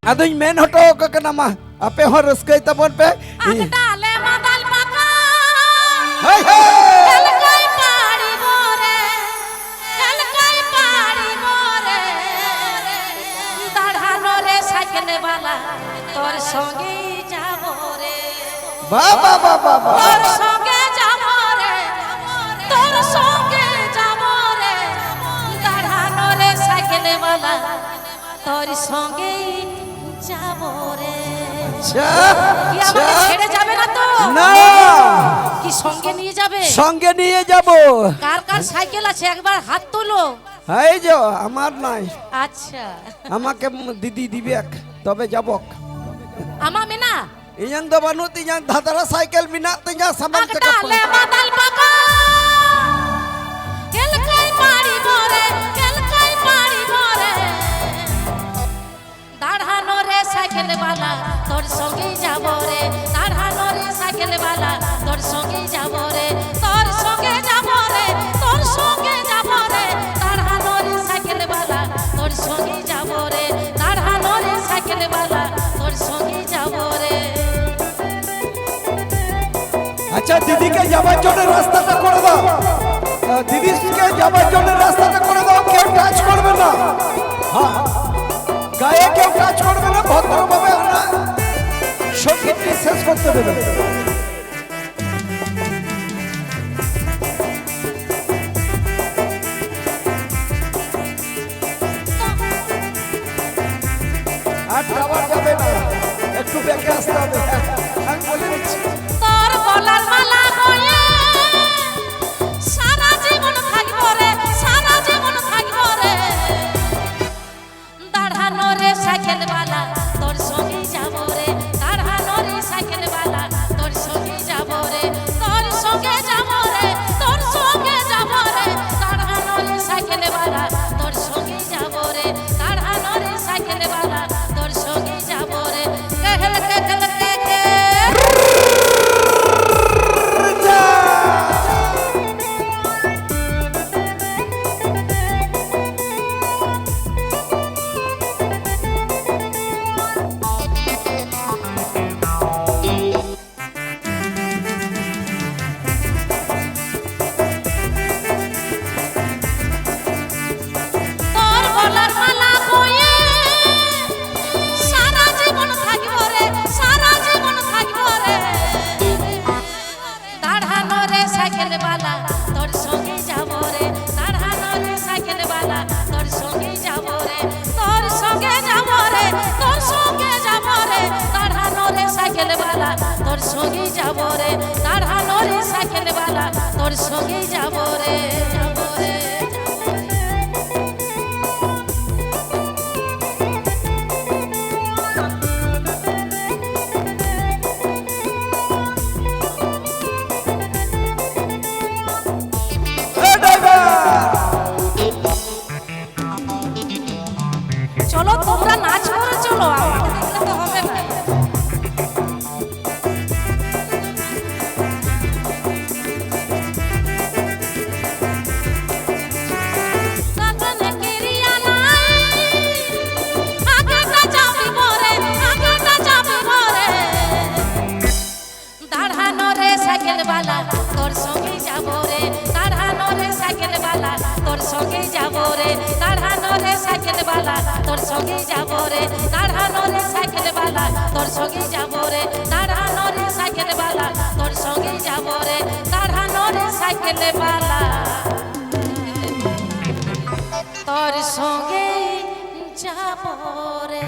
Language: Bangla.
aduh main hoto ke kenama apa harus ke tabon pe agdale madal paka hai hai elkai pari more দাঁড়ানো রে সাইকেল বালা তোর সঙ্গে যাব রে বাবা বাবা তোর সঙ্গে যাব রে তোর সঙ্গে যাব রে দাঁড়ানো রে সাইকেল বালা তোর সঙ্গে যাব রে আচ্ছা কি আমাকে ছেড়ে যাবে না তো না কি সঙ্গে নিয়ে যাবে সঙ্গে নিয়ে যাব কার কার সাইকেল আছে একবার হাত তোলো এই যে আমার নাই আচ্ছা আমাকে দিদি দিবে তবে যাব আমা মেনা ইyang do banu tiang dadara cycle mina tiang saman te agdale madal paka elkai pari more দাঁড়ানো রে সাইকেল বালা তোর সঙ্গে যাব রে দাঁড়ানো রে সাইকেল বালা তোর সঙ্গে যাব রে তোর সঙ্গে যাব রে তোর সঙ্গে যাব রে দাঁড়ানো রে সাইকেল বালা তোর সঙ্গে যাব রে দাঁড়ানো রে সাইকেল বালা তোর সঙ্গে যাব রে আচ্ছা দিদিকে যাবার জন্য রাস্তাটা করে দাও দিদিকে যাবার জন্য রাস্তাটা করে দাও কেউ টাচ করবে না হ্যাঁ গায়ে কেউ টাচ করবে না ভদ্রভাবে আমরা সঙ্গীতটি শেষ করতে দেবে আর যাওয়া যাবে না একটু বেঁকে আসতে হবে আমি বলে দিচ্ছি তোর গলার মালা হয়ে সারা জীবন থাকবো রে সারা জীবন থাকবো রে দাঁড়ানো রে সাইকেল বালা তোর সঙ্গে যাব রে দাঁড়ানো রে সাইকেল বালা তোর সঙ্গে যাব রে তোর সঙ্গে যাব রে তোর সঙ্গে যাব রে দাঁড়ানো রে সাইকেল বালা তোর সঙ্গে যাব রে দাঁড়ানো রে সাইকেল বালা তোর সঙ্গে যাব রে কেহল কেহল কে তোর গলার মালা হয়ে সারা জীবন থাকবো রে সারা জীবন থাকবো রে দাঁড়ানো রে সাইকেল বালা তোর সঙ্গে যাব রে দাঁড়ানো রে সাইকেল বালা তোর সঙ্গে যাব রে তোর সঙ্গে যাব রে তোর সঙ্গে যাব রে দাঁড়ানো রে সাইকেল বালা তোর সঙ্গে যাব রে দাঁড়ানো রে সাইকেল বালা তোর সঙ্গে যাব রে যাব রে চলো তোমরা নাচ করে চলো আমাকে দেখলে তো হবে না কাকানে কেরিয়া নাই আগেটা যাবি মোরে আগেটা যাবি মোরে দাঁড়ানো রে সাইকেল বালা তোর সঙ্গে যাব রে দাঁড়ানো রে সাইকেল বালা তোর সঙ্গে যাব রে দাঁড়ানো রে সাইকেল বালা তোর সঙ্গে যাব রে দাঁড়ানো রে সাইকেল বালা তোর সঙ্গে যাব রে দাঁড়ানো রে সাইকেল বালা তোর সঙ্গে যাব রে দাঁড়ানো রে সাইকেল বালা তোর সঙ্গে যাব রে